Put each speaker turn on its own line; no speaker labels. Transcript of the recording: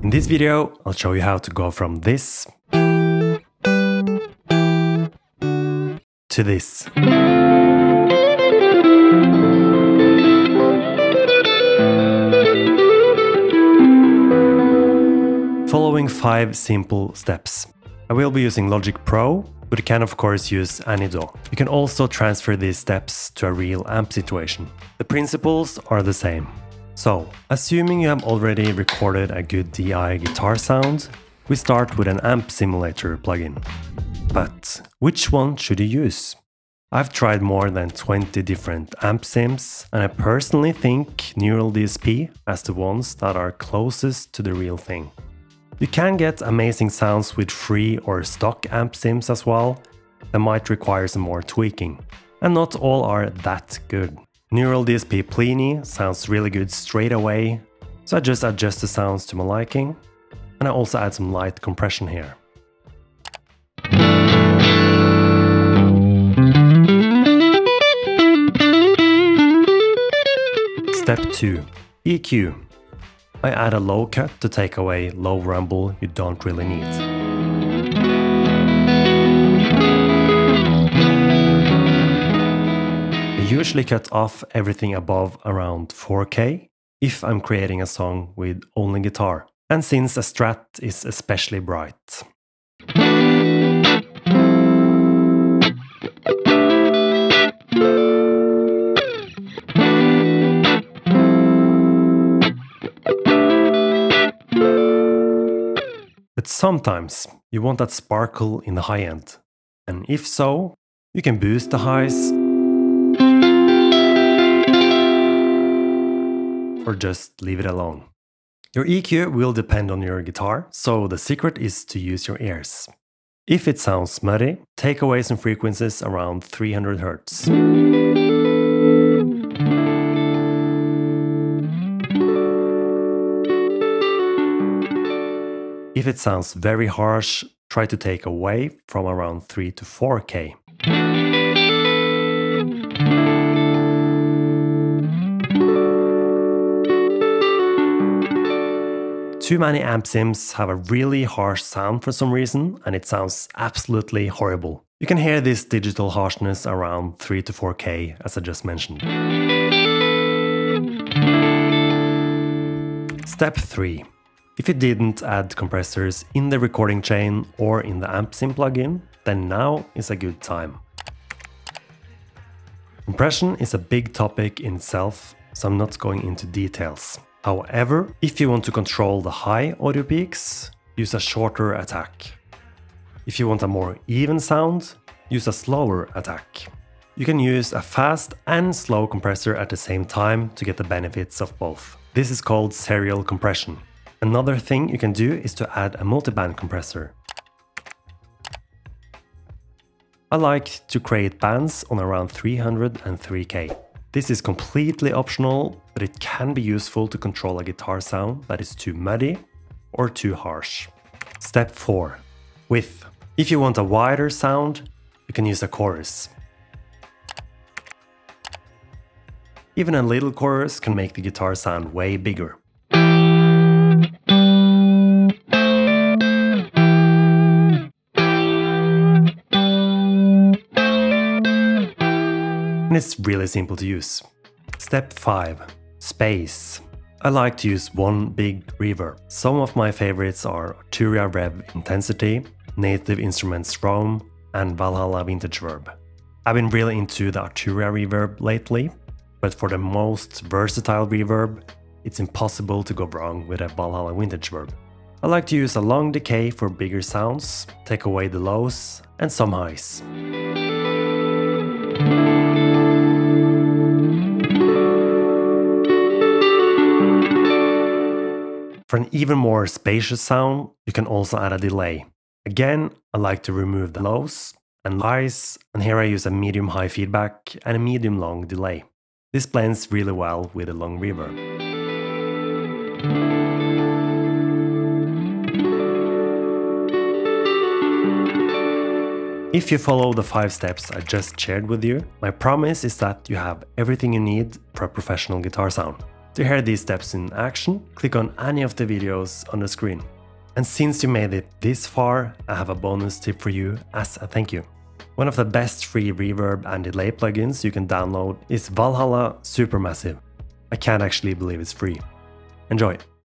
In this video, I'll show you how to go from this to this. Following 5 simple steps. I will be using Logic Pro, but you can of course use any DAW. You can also transfer these steps to a real amp situation. The principles are the same. So, assuming you have already recorded a good DI guitar sound, we start with an amp simulator plugin. But which one should you use? I've tried more than 20 different amp sims, and I personally think Neural DSP as the ones that are closest to the real thing. You can get amazing sounds with free or stock amp sims as well, that might require some more tweaking. And not all are that good. Neural DSP Plini sounds really good straight away, so I just adjust the sounds to my liking, and I also add some light compression here. Step 2. EQ. I add a low cut to take away low rumble you don't really need. I usually cut off everything above around 4K if I'm creating a song with only guitar, and since a Strat is especially bright. But sometimes you want that sparkle in the high end, and if so, you can boost the highs or just leave it alone. Your EQ will depend on your guitar, so the secret is to use your ears. If it sounds smutty, take away some frequencies around 300 Hz. If it sounds very harsh, try to take away from around 3 to 4K. Too many amp sims have a really harsh sound for some reason, and it sounds absolutely horrible. You can hear this digital harshness around 3 to 4K, as I just mentioned. Step 3. If you didn't add compressors in the recording chain or in the amp sim plugin, then now is a good time. Compression is a big topic in itself, so I'm not going into details. However, if you want to control the high audio peaks, use a shorter attack. If you want a more even sound, use a slower attack. You can use a fast and slow compressor at the same time to get the benefits of both. This is called serial compression. Another thing you can do is to add a multiband compressor. I like to create bands on around 300 and 3K. This is completely optional, but it can be useful to control a guitar sound that is too muddy or too harsh. Step 4. Width. If you want a wider sound, you can use a chorus. Even a little chorus can make the guitar sound way bigger. And it's really simple to use. Step 5. Space. I like to use one big reverb. Some of my favorites are Arturia Rev Intensity, Native Instruments Rome, and Valhalla Vintage Verb. I've been really into the Arturia reverb lately, but for the most versatile reverb, it's impossible to go wrong with a Valhalla Vintage Verb. I like to use a long decay for bigger sounds, take away the lows, and some highs. For an even more spacious sound, you can also add a delay. Again, I like to remove the lows and highs, and here I use a medium-high feedback and a medium-long delay. This blends really well with a long reverb. If you follow the 5 steps I just shared with you, my promise is that you have everything you need for a professional guitar sound. To hear these steps in action, click on any of the videos on the screen. And since you made it this far, I have a bonus tip for you as a thank you. One of the best free reverb and delay plugins you can download is Valhalla Supermassive. I can't actually believe it's free. Enjoy!